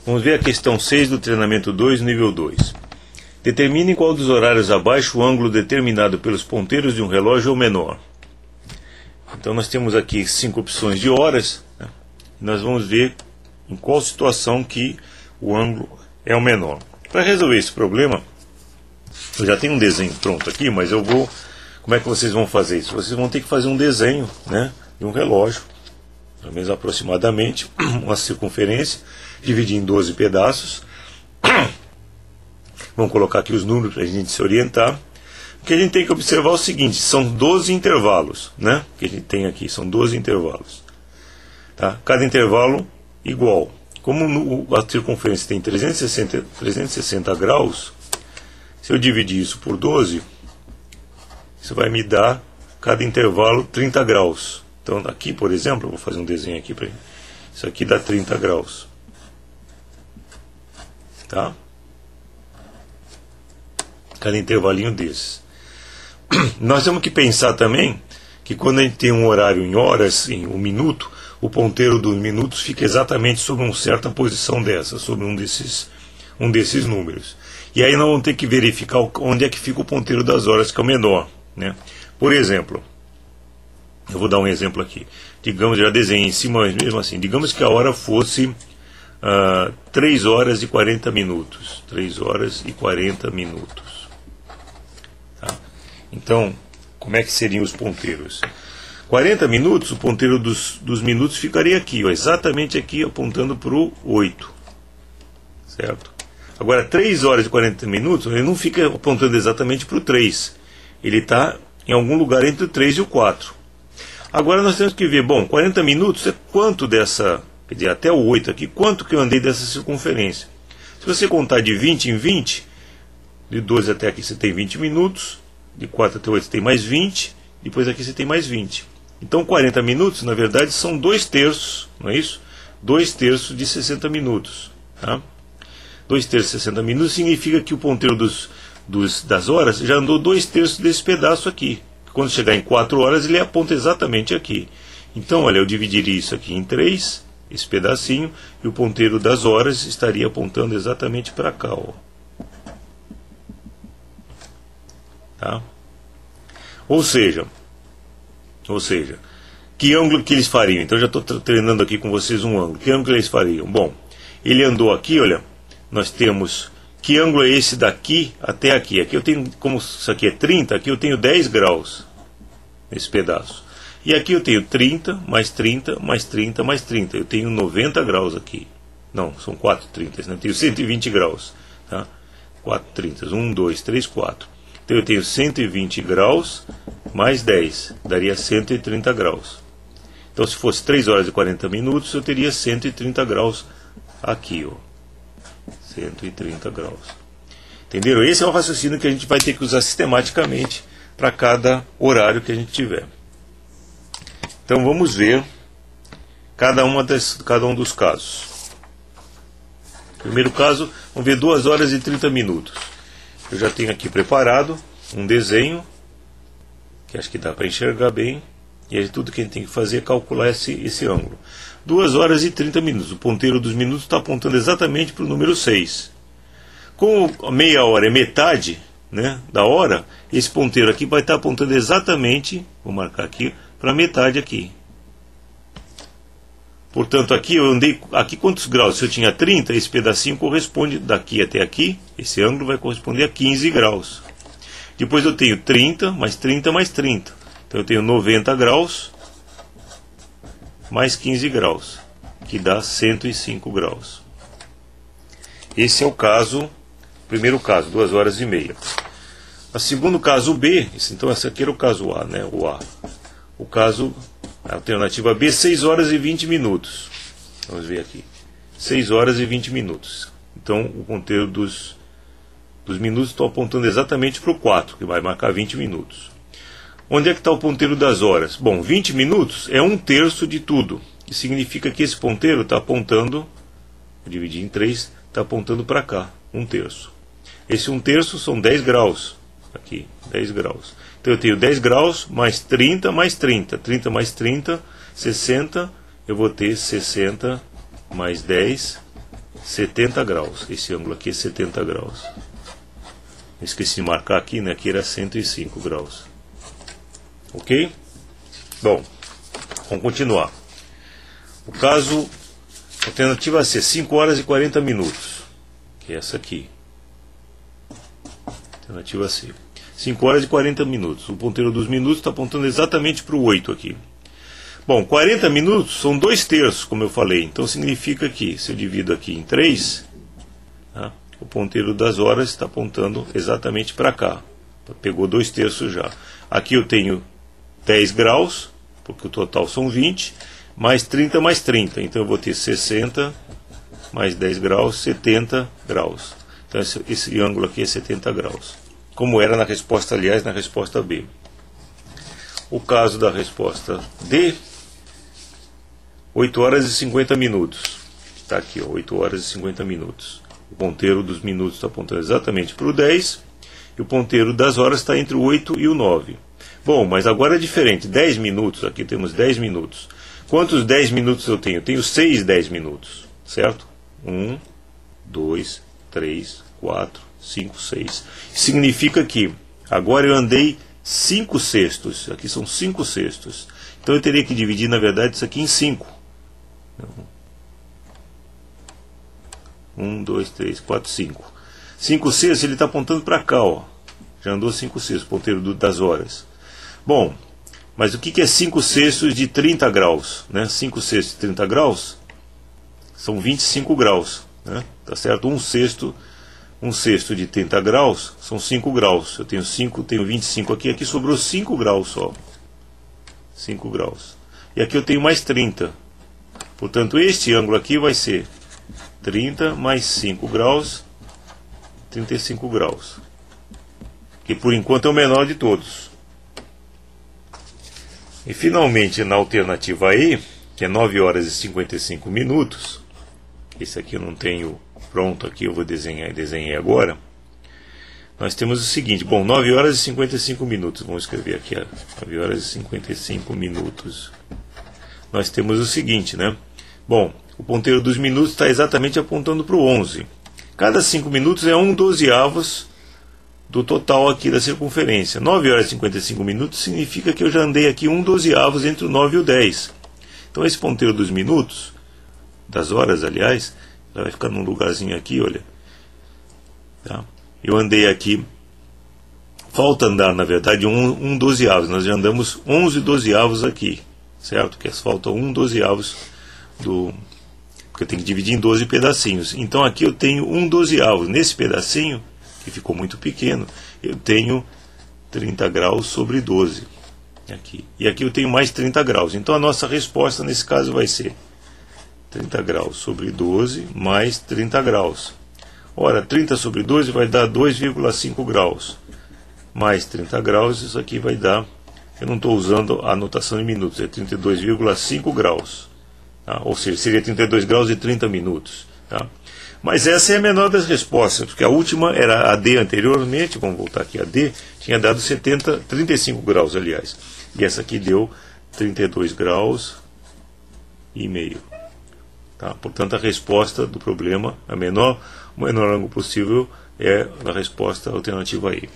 Vamos ver a questão 6 do treinamento 2, nível 2. Determine qual dos horários abaixo o ângulo determinado pelos ponteiros de um relógio é o menor. Então nós temos aqui 5 opções de horas, né? Nós vamos ver em qual situação que o ângulo é o menor. Para resolver esse problema, eu já tenho um desenho pronto aqui, mas eu vou... Como é que vocês vão fazer isso? Vocês vão ter que fazer um desenho, né, de um relógio, pelo menos aproximadamente, uma circunferência, dividir em 12 pedaços. Vamos colocar aqui os números para a gente se orientar. O que a gente tem que observar é o seguinte, são 12 intervalos, né? Que a gente tem aqui, são 12 intervalos. Tá? Cada intervalo igual. Como a circunferência tem 360 graus, se eu dividir isso por 12, isso vai me dar, cada intervalo, 30 graus. Então aqui, por exemplo, eu vou fazer um desenho aqui para isso aqui dá 30 graus. Tá? Cada intervalinho desses. Nós temos que pensar também que quando a gente tem um horário em horas, em um minuto, o ponteiro dos minutos fica exatamente sobre uma certa posição dessa, sobre um desses números. E aí nós vamos ter que verificar onde é que fica o ponteiro das horas, que é o menor, né? Por exemplo, eu vou dar um exemplo aqui. Digamos, já desenhei em cima, mas mesmo assim, digamos que a hora fosse 3 horas e 40 minutos. 3 horas e 40 minutos. Tá? Então, como é que seriam os ponteiros? 40 minutos, o ponteiro dos minutos ficaria aqui, ó, exatamente aqui, apontando para o 8. Certo? Agora, 3 horas e 40 minutos, ele não fica apontando exatamente para o 3. Ele está em algum lugar entre o 3 e o 4. Agora nós temos que ver, bom, 40 minutos é quanto dessa, quer dizer, até o 8 aqui, quanto que eu andei dessa circunferência? Se você contar de 20 em 20, de 12 até aqui você tem 20 minutos, de 4 até 8 você tem mais 20, depois aqui você tem mais 20. Então 40 minutos, na verdade, são 2/3, não é isso? 2/3 de 60 minutos. Tá? 2/3 de 60 minutos significa que o ponteiro das horas já andou 2/3 desse pedaço aqui. Quando chegar em 4 horas, ele aponta exatamente aqui. Então, olha, eu dividiria isso aqui em 3, esse pedacinho, e o ponteiro das horas estaria apontando exatamente para cá. Ó. Tá? Ou seja, que ângulo que eles fariam? Então, eu já estou treinando aqui com vocês um ângulo. Que ângulo eles fariam? Bom, ele andou aqui, olha, nós temos... Que ângulo é esse daqui até aqui? Aqui eu tenho, como isso aqui é 30, aqui eu tenho 10 graus nesse pedaço. E aqui eu tenho 30, mais 30, mais 30, mais 30. Eu tenho 90 graus aqui. Não, são 4 30, né? Eu tenho 120 graus. Tá? 4 30, 1, 2, 3, 4. Então eu tenho 120 graus mais 10, daria 130 graus. Então se fosse 3 horas e 40 minutos, eu teria 130 graus aqui, ó. 130 graus. Entenderam? Esse é o raciocínio que a gente vai ter que usar sistematicamente para cada horário que a gente tiver. Então vamos ver cada um dos casos. Primeiro caso, vamos ver 2 horas e 30 minutos. Eu já tenho aqui preparado um desenho, que acho que dá para enxergar bem. E aí tudo que a gente tem que fazer é calcular esse ângulo. 2 horas e 30 minutos. O ponteiro dos minutos está apontando exatamente para o número 6. Como a meia hora é metade, né, da hora, esse ponteiro aqui vai estar apontando exatamente, vou marcar aqui, para metade aqui. Portanto, aqui eu andei, aqui quantos graus? Se eu tinha 30, esse pedacinho corresponde daqui até aqui, esse ângulo vai corresponder a 15 graus. Depois eu tenho 30, mais 30, mais 30. Então eu tenho 90 graus, mais 15 graus, que dá 105 graus. Esse é o caso, primeiro caso, 2 horas e meia. O segundo caso B, então esse aqui era o caso A, né? O A. O caso, a alternativa B, 6 horas e 20 minutos. Vamos ver aqui. 6 horas e 20 minutos. Então o ponteiro dos minutos está apontando exatamente para o 4, que vai marcar 20 minutos. Onde é que está o ponteiro das horas? Bom, 20 minutos é 1/3 de tudo. Isso significa que esse ponteiro está apontando, vou dividir em 3, está apontando para cá, 1/3. Esse 1/3 são 10 graus. Aqui, 10 graus. Então eu tenho 10 graus mais 30 mais 30. 30 mais 30, 60. Eu vou ter 60 mais 10, 70 graus. Esse ângulo aqui é 70 graus. Esqueci de marcar aqui, né? Aqui era 105 graus. Ok? Bom, vamos continuar. O caso, alternativa C, 5 horas e 40 minutos. Que é essa aqui. Alternativa C. 5 horas e 40 minutos. O ponteiro dos minutos está apontando exatamente para o 8 aqui. Bom, 40 minutos são 2/3, como eu falei. Então significa que, se eu divido aqui em 3, tá, o ponteiro das horas está apontando exatamente para cá. Pegou 2/3 já. Aqui eu tenho 10 graus, porque o total são 20, mais 30 mais 30. Então eu vou ter 60 mais 10 graus, 70 graus. Então esse ângulo aqui é 70 graus. Como era na resposta, aliás, na resposta B. O caso da resposta D, 8 horas e 50 minutos. Está aqui, ó, 8 horas e 50 minutos. O ponteiro dos minutos está apontando exatamente para o 10, e o ponteiro das horas está entre o 8 e o 9. Bom, mas agora é diferente. 10 minutos, aqui temos 10 minutos. Quantos 10 minutos eu tenho? Eu tenho 6 10 minutos, certo? 1, 2, 3, 4, 5, 6. Significa que agora eu andei 5 sextos. Aqui são 5 sextos. Então eu teria que dividir, na verdade, isso aqui em 5. 1, 2, 3, 4, 5. 5 sextos ele está apontando para cá, ó. Já andou 5 sextos, ponteiro das horas. Bom, mas o que é 5 sextos de 30 graus? Né? 5 sextos de 30 graus são 25 graus. Né? Tá certo? Um sexto de 30 graus são 5 graus. Eu tenho 5, tenho 25 aqui. Aqui sobrou 5 graus só. 5 graus. E aqui eu tenho mais 30. Portanto, este ângulo aqui vai ser 30 mais 5 graus, 35 graus. Que por enquanto é o menor de todos. E finalmente, na alternativa E, que é 9 horas e 55 minutos, esse aqui eu não tenho pronto aqui, eu vou desenhei agora. Nós temos o seguinte, bom, 9 horas e 55 minutos, vamos escrever aqui, 9 horas e 55 minutos. Nós temos o seguinte, né? Bom, o ponteiro dos minutos está exatamente apontando para o 11. Cada 5 minutos é 1/12 do total aqui da circunferência. 9 horas e 55 minutos significa que eu já andei aqui 1/12 entre o 9 e o 10. Então esse ponteiro dos minutos, das horas aliás, ela vai ficar num lugarzinho aqui, olha. Tá? Eu andei aqui, falta andar na verdade 1/12, nós já andamos 11/12 aqui, certo? Que falta 1/12 do... porque eu tenho que dividir em 12 pedacinhos. Então aqui eu tenho 1/12. Nesse pedacinho, que ficou muito pequeno, eu tenho 30 graus sobre 12. Aqui. E aqui eu tenho mais 30 graus. Então a nossa resposta nesse caso vai ser 30 graus sobre 12 mais 30 graus. Ora, 30 sobre 12 vai dar 2,5 graus. Mais 30 graus, isso aqui vai dar... Eu não estou usando a notação em minutos, é 32,5 graus. Tá? Ou seja, seria 32 graus e 30 minutos. Tá? Mas essa é a menor das respostas, porque a última era a D anteriormente, vamos voltar aqui a D, tinha dado 35 graus, aliás. E essa aqui deu 32 graus e meio. Tá? Portanto, a resposta do problema, o menor ângulo possível, é a resposta alternativa E.